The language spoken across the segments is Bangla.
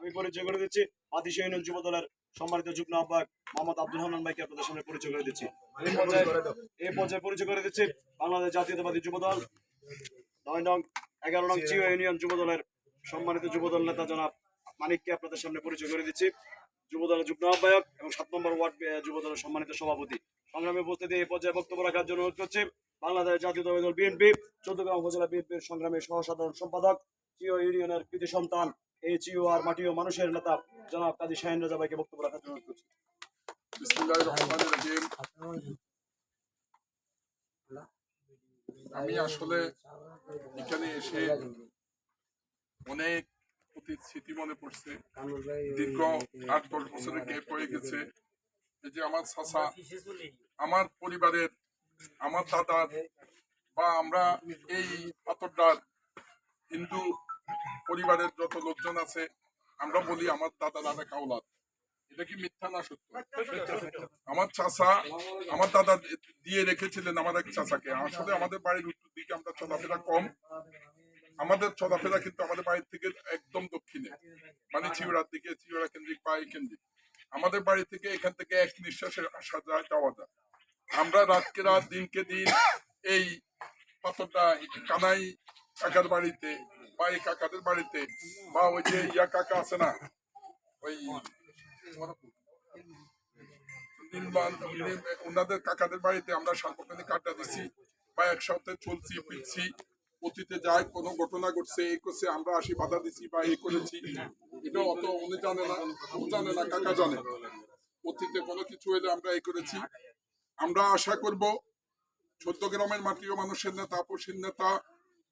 আমি পরিচয় করে দিচ্ছি আদিশা ইউনিয়ন যুব দলের সম্মানিত যুগ্ম আহ্বায়ক মোহাম্মদ আব্দুল হান্নান ভাইকে আপনাদের সামনে পরিচয় করে দিচ্ছি। এই পর্যায়ে পরিচয় করে দিচ্ছি বাংলাদেশ জাতীয়তাবাদী যুব দল 9 নং 11 নং চিও ইউনিয়ন যুব দলের সম্মানিত যুব দল নেতা জনাব মানিককে আপনাদের সামনে পরিচয় করে দিচ্ছি, যুব দলের যুগ্ম আহ্বায়ক এবং 7 নম্বর ওয়ার্ড যুব দলের সম্মানিত সভাপতি। সংগ্রামী উপস্থিতি এই পর্যায়ে বক্তব্য রাখার জন্য অনুরোধ করছি বাংলাদেশ জাতীয়তাবাদী দল বিএনপি চৌদ্দগ্রাম উপজেলা বিএনপির সংগ্রামী সহসাধারণ সম্পাদক, চিও ইউনিয়নের কৃতি সন্তান, এই চিও আর মাটি ও মানুষের নেতা জনাব কাজী শাহিন রাজা ভাইকে বক্তব্য রাখার জন্য অনুরোধ করছি। বিসমিল্লাহির রহমানির রহিম। আমি আসলে এখানে এসে অনেক অতীত স্মৃতি মনে পড়ছে। দীর্ঘ 8-10 বছরের গ্যাপ হয়ে গেছে। এই যে আমার চাচা, আমার পরিবারের, আমার দাদার বা আমরা এই পাথরদার হিন্দু পরিবারের যত লোকজন আছে, আমরা বলি আমার দাদা দাদা কাউলাদ। এটা কি মিথ্যা না সত্য? আমার চাচা, আমার দাদা দিয়ে রেখেছিলেন আমার এক চাচাকে। আসলে আমাদের বাড়ির উত্তর দিকে আমরা চলাফেরা কম, আমাদের চলাফেরা কিন্তু আমাদের বাড়ির থেকে একদম দক্ষিণে, মানে চিউড়ার দিকে, চিউড়া কেন্দ্রিক বা এই কেন্দ্রিক। আমাদের বাড়ি থেকে এখান থেকে এক নিঃশ্বাসে আসা যায়, যাওয়া যায়। আমরা রাতকে রাত, দিনকে দিন এই পাথরটা কানাই কাকার বাড়িতে বা এই কাকাদের বাড়িতে বা ওই যে ইয়া কাকা আছে না, ওই ওনাদের কাকাদের বাড়িতে আমরা সার্বক্ষণিক আড্ডা দিচ্ছি বা একসাথে চলছি ফিরছি। অতীতে যায় কোনো ঘটনা ঘটছে, এই করছে, আমরা আসি বাধা দিচ্ছি বা এই করেছি, এটা অত উনি জানে না, ও জানে না, কাকা জানে। অতীতে কোনো কিছু হলে আমরা এই করেছি। আমরা আশা করব চৌদ্দগ্রামের মাটি ও মানুষের নেতা, আপসীর নেতা,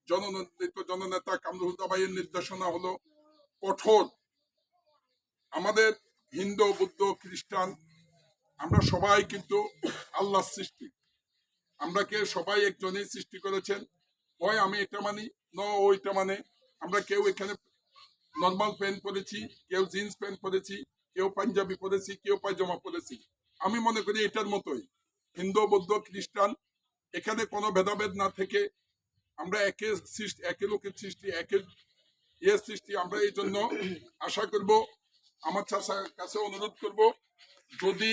জননেতৃত্ব জননেতা কামরুল হুদা ভাইয়ের নির্দেশনা হলো কঠোর। আমাদের হিন্দু, বুদ্ধ, খ্রিস্টান, আমরা সবাই কিন্তু আল্লাহর সৃষ্টি। আমরা কে সবাই একজনই সৃষ্টি করেছেন। হয় আমি এটা মানি, ন ওইটা মানে। আমরা কেউ এখানে নর্মাল প্যান্ট পরেছি, কেউ জিন্স প্যান্ট পরেছি, কেউ পাঞ্জাবি পরেছি, কেউ পায়জামা পরেছি। আমি মনে করি এটার মতোই হিন্দু, বৌদ্ধ, খ্রিস্টান, এখানে কোনো ভেদাভেদ না থেকে আমরা একে সৃষ্টি, একে লোকের সৃষ্টি, একে সৃষ্টি। আমরা এই জন্য আশা করব, আমার চাচার কাছে অনুরোধ করব, যদি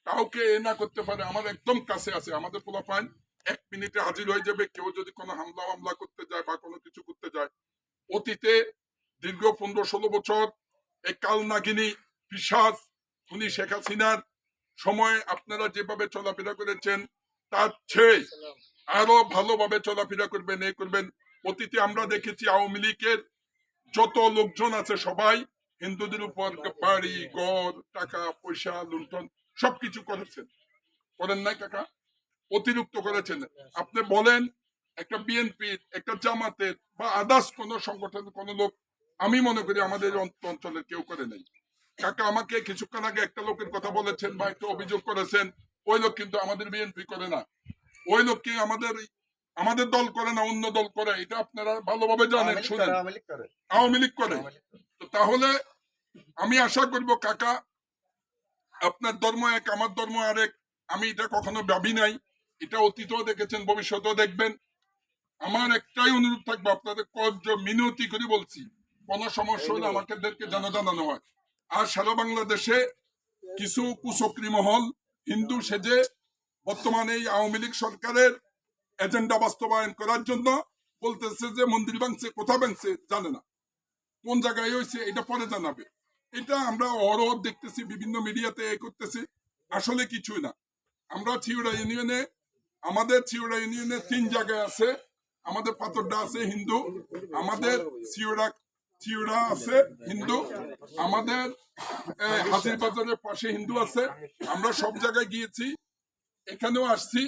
কাউকে এ না করতে পারে, আমার একদম কাছে আছে, আমাদের পোলাপাইন 1 মিনিটে হাজির হয়ে যাবে। কেউ যদি কোনো হামলা করতে যায় বা কোনো কিছু করতে যায়, অতীতে দীর্ঘ 15-16 বছর এই কালনাগিনী পিশাচ উনি শেখ হাসিনার সময় আপনারা যেভাবে চলাফেরা করেছেন, তার চেয়ে আরো ভালোভাবে চলাফেরা করবেন, এই করবেন। অতীতে আমরা দেখেছি আওয়ামী লীগের যত লোকজন আছে সবাই হিন্দুদের উপর বাড়ি ঘর, টাকা পয়সা, লুণ্ঠন সবকিছু করেছেন, করেন নাই কাকা? অতিরিক্ত করেছেন। আপনি বলেন একটা বিএনপির, একটা জামাতের বা আদার্স কোন সংগঠনের কোন লোক, আমি মনে করি আমাদের অঞ্চলের কেউ করে নাই। কাকা আমাকে কিছুক্ষণ আগে একটা লোকের কথা বলেছেন বা একটা অভিযোগ করেছেন, ওই লোক কিন্তু আমাদের বিএনপি করে না, ওই লোক কি আমাদের দল করে না, অন্য দল করে। এটা আপনারা ভালোভাবে জানেন, শুনেন, আওয়ামী লীগ করে। তো তাহলে আমি আশা করব কাকা, আপনার ধর্ম এক, আমার ধর্ম আরেক, আমি এটা কখনো ভাবি নাই। এটা অতীতেও দেখেছেন, ভবিষ্যতেও দেখবেন। আমার একটাই অনুরোধ থাকবে, আপনাদের মিনতি করে বলছি, কোন সমস্যা হলে আমাদেরকে জানানো হয়। আর সারা বাংলাদেশে কিছু কুচক্রী মহল হিন্দু সেজে বর্তমানে এই আওয়ামী লীগ সরকারের এজেন্ডা বাস্তবায়ন করার জন্য বলতেছে যে মন্দির ভাঙছে, কোথা ভাঙছে জানে না, কোন জায়গায় হয়েছে এটা পরে জানাবে। এটা আমরা অহরহ দেখতেছি, বিভিন্ন মিডিয়াতে এ করতেছি, আসলে কিছুই না। আমরা চিউড়া ইউনিয়নে, আমাদের চিউড়া ইউনিয়নে 3 জায়গায় আছে, আমাদের পাথরডা আছে হিন্দু, আমাদের চিউড়া আছে হিন্দু, আমাদের হাজির বাজারের পাশে হিন্দু আছে। আমরা সব জায়গায় গিয়েছি, এখানেও আসছি।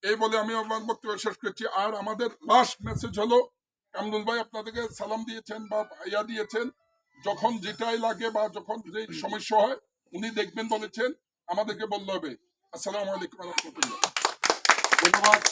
এই বলে আমি আমার বক্তব্য শেষ করছি। আর আমাদের লাস্ট মেসেজ হলো, কামরুল ভাই আপনাদেরকে সালাম দিয়েছেন বা ইয়া দিয়েছেন, যখন যেটাই লাগে বা যখন যে সমস্যা হয় উনি দেখবেন বলেছেন, আমাদেরকে বলতে হবে। আসসালামু আলাইকুম ওয়া রাহমাতুল্লাহ। ধন্যবাদ।